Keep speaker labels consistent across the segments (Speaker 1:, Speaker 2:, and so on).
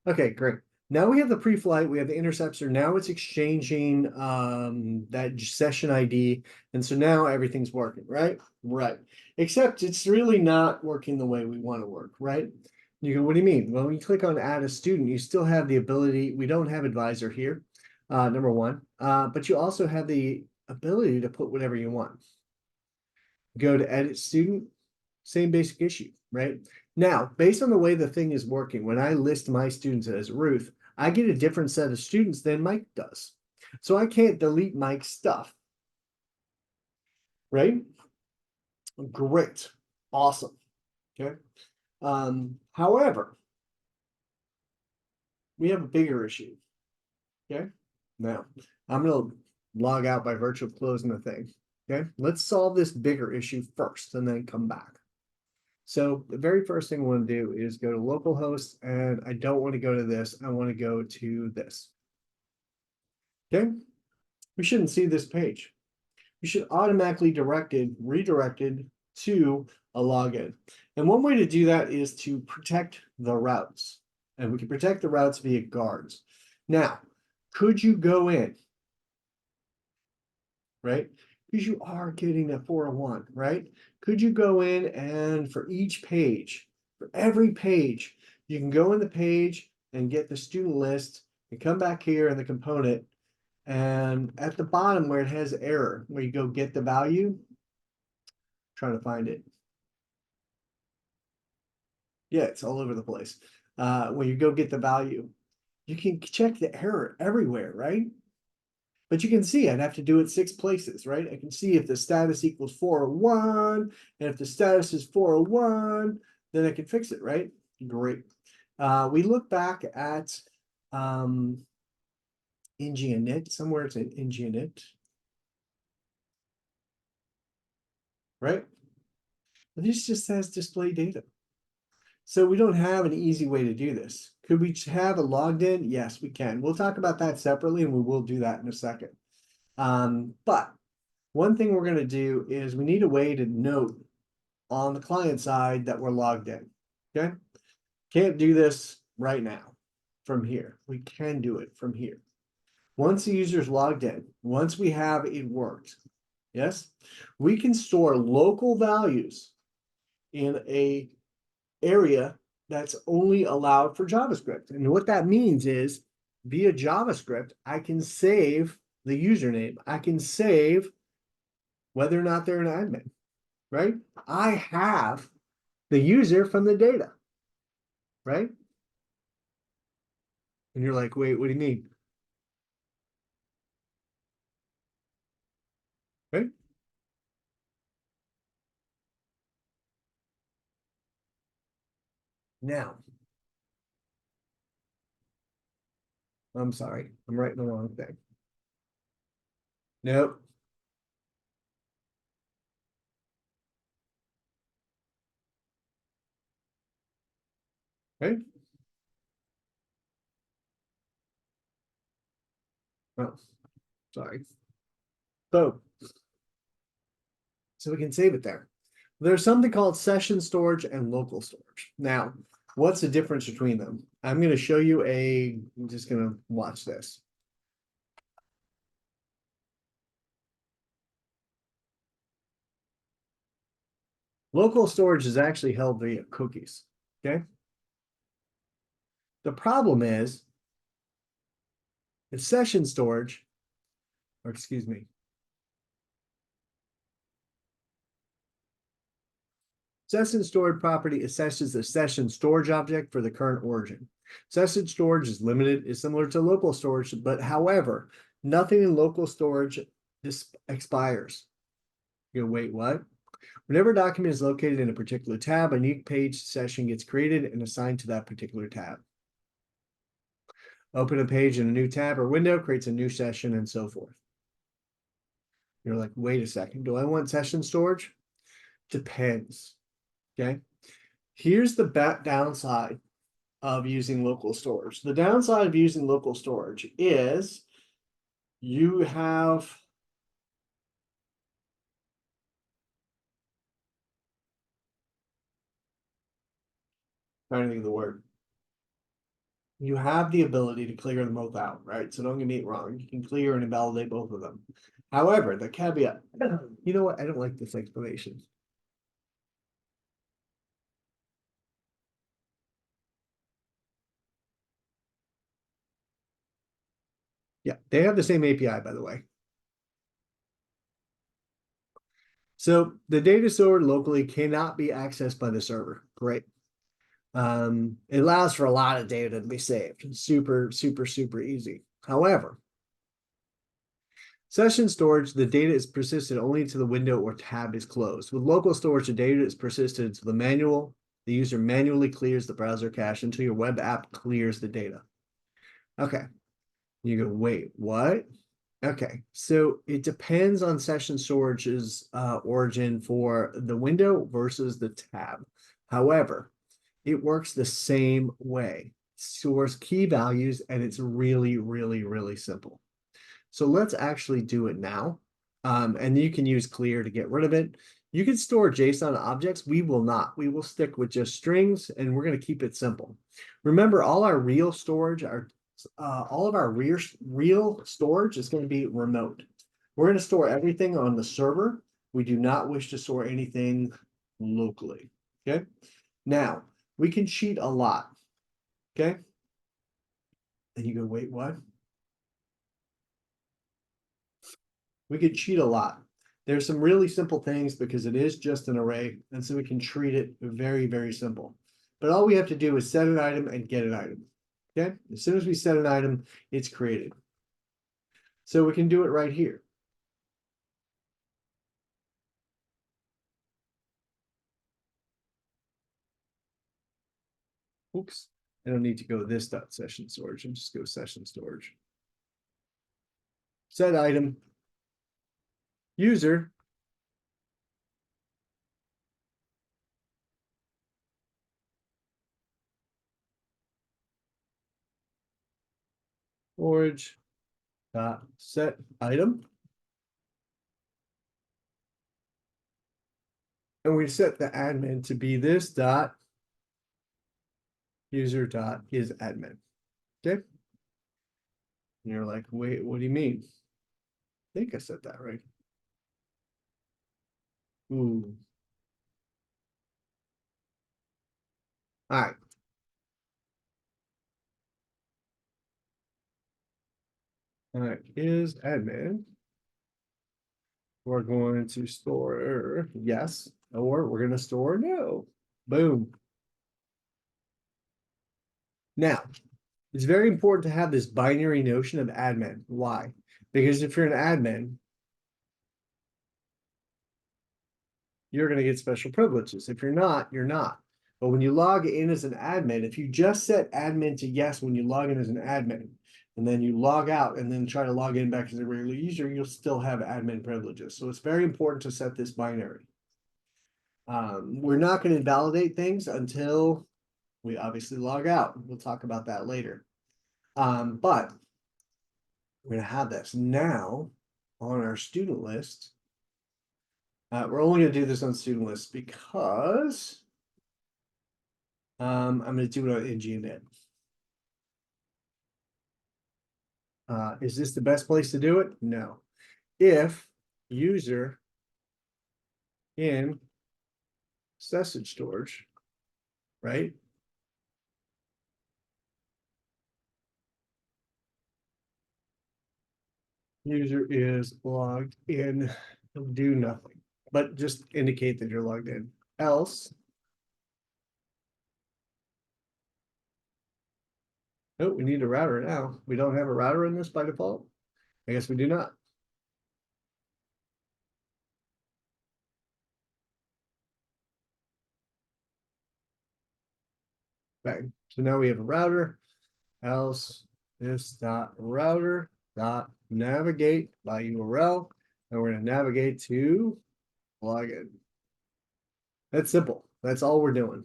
Speaker 1: Okay, great. Now we have the pre-flight, we have the interceptor. Now it's exchanging that session ID. And so now everything's working, right? Right. Except it's really not working the way we want to work, right? You go, what do you mean? Well, when you click on add a student, you still have the ability. We don't have advisor here, number one. But you also have the ability to put whatever you want. Go to edit student, same basic issue, right? Now, based on the way the thing is working, when I list my students as Ruth, I get a different set of students than Mike does. So I can't delete Mike's stuff, right? Great. Awesome. Okay. However, we have a bigger issue. Okay. Now, I'm going to log out by virtue of closing the thing. Okay. Let's solve this bigger issue first and then come back. So the very first thing I want to do is go to localhost, and I don't want to go to this. I want to go to this. Okay. We shouldn't see this page. We should automatically redirected to a login. And one way to do that is to protect the routes. And we can protect the routes via guards. Now, could you go in, right? Because you are getting a 401, right? Could you go in and for each page, for every page, you can go in the page and get the student list and come back here in the component. And at the bottom where it has error, where you go get the value, trying to find it. Yeah, it's all over the place. When you go get the value, you can check the error everywhere, right? But you can see I'd have to do it 6 places, right? I can see if the status equals 401, and if the status is 401, then I can fix it, right? Great. We look back at Nginit, somewhere it's in Nginit, right? But this just says display data. So we don't have an easy way to do this. Could we have a logged in? Yes, we can. We'll talk about that separately, and we will do that in a second. But one thing we're going to do is we need a way to note on the client side that we're logged in. Okay. Can't do this right now from here. We can do it from here. Once the user is logged in, once we have it worked, yes, we can store local values in a area that's only allowed for JavaScript. And what that means is via JavaScript, I can save the username. I can save whether or not they're an admin, right? I have the user from the data, right? And you're like, wait, what do you mean? Right? Now, I'm sorry, I'm writing the wrong thing. Nope. Right? Oh, sorry. So we can save it there. There's something called session storage and local storage. Now, what's the difference between them? I'm going to show you I'm just going to watch this. Local storage is actually held via cookies. Okay. The problem is it's session storage, or excuse me, session stored property assesses the session storage object for the current origin. Session storage is limited, is similar to local storage, but however, nothing in local storage expires. You go, wait, what? Whenever a document is located in a particular tab, a new page session gets created and assigned to that particular tab. Open a page in a new tab or window, creates a new session, and so forth. You're like, wait a second, do I want session storage? Depends. Okay. Here's the downside of using local storage. The downside of using local storage is you have trying to think of the word. you have the ability to clear them both out, right? So don't get me wrong, you can clear and invalidate both of them. However, the caveat, you know what? I don't like this explanation. Yeah, they have the same API, by the way. So the data stored locally cannot be accessed by the server. Great. It allows for a lot of data to be saved. Super, super, super easy. However, session storage, the data is persisted only to the window or tab is closed. With local storage, the data is persisted until the user manually clears the browser cache until your web app clears the data. Okay. You go, wait, what? Okay, so it depends on session storage's origin for the window versus the tab. However, it works the same way. Stores key values, and it's really, really, really simple. So let's actually do it now. And you can use clear to get rid of it. You can store JSON objects. We will not. We will stick with just strings, and we're going to keep it simple. Remember, all our real storage, all of our real storage is going to be remote. We're going to store everything on the server. We do not wish to store anything locally. Okay. Now we can cheat a lot. Okay. And you go, wait, what? We could cheat a lot. There's some really simple things because it is just an array. And so we can treat it very, very simple. But all we have to do is set an item and get an item. Okay. As soon as we set an item, it's created. So we can do it right here. Oops. I don't need to go this dot session storage and just go session storage. Set item, user, storage dot set item. And we set the admin to be this dot user dot is admin. Okay. And you're like, wait, what do you mean? I think I said that right. Ooh. All right. All right, is admin. We're going to store yes, or we're going to store no. Boom. Now, it's very important to have this binary notion of admin. Why? Because if you're an admin, you're going to get special privileges. If you're not, you're not. But when you log in as an admin, if you just set admin to yes when you log in as an admin, and then you log out and then try to log in back as a regular user, you'll still have admin privileges. So it's very important to set this binary. We're not going to invalidate things until we obviously log out. We'll talk about that later. But we're going to have this now on our student list. We're only going to do this on student list because I'm going to do it on ng init. Is this the best place to do it? No. If user in session storage, right? User is logged in, do nothing, but just indicate that you're logged in. Else, oh, we need a router now. We don't have a router in this by default. I guess we do not. Okay, so now we have a router. Else this dot router dot navigate by URL, and we're going to navigate to login. That's simple. That's all we're doing.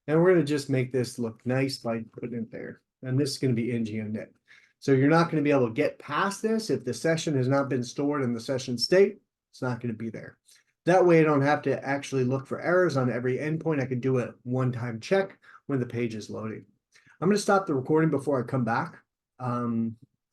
Speaker 1: And we're going to just make this look nice by putting it there. And this is going to be ng init. So you're not going to be able to get past this if the session has not been stored in the session state. It's not going to be there. That way I don't have to actually look for errors on every endpoint. I can do a one-time check when the page is loading. I'm gonna stop the recording before I come back.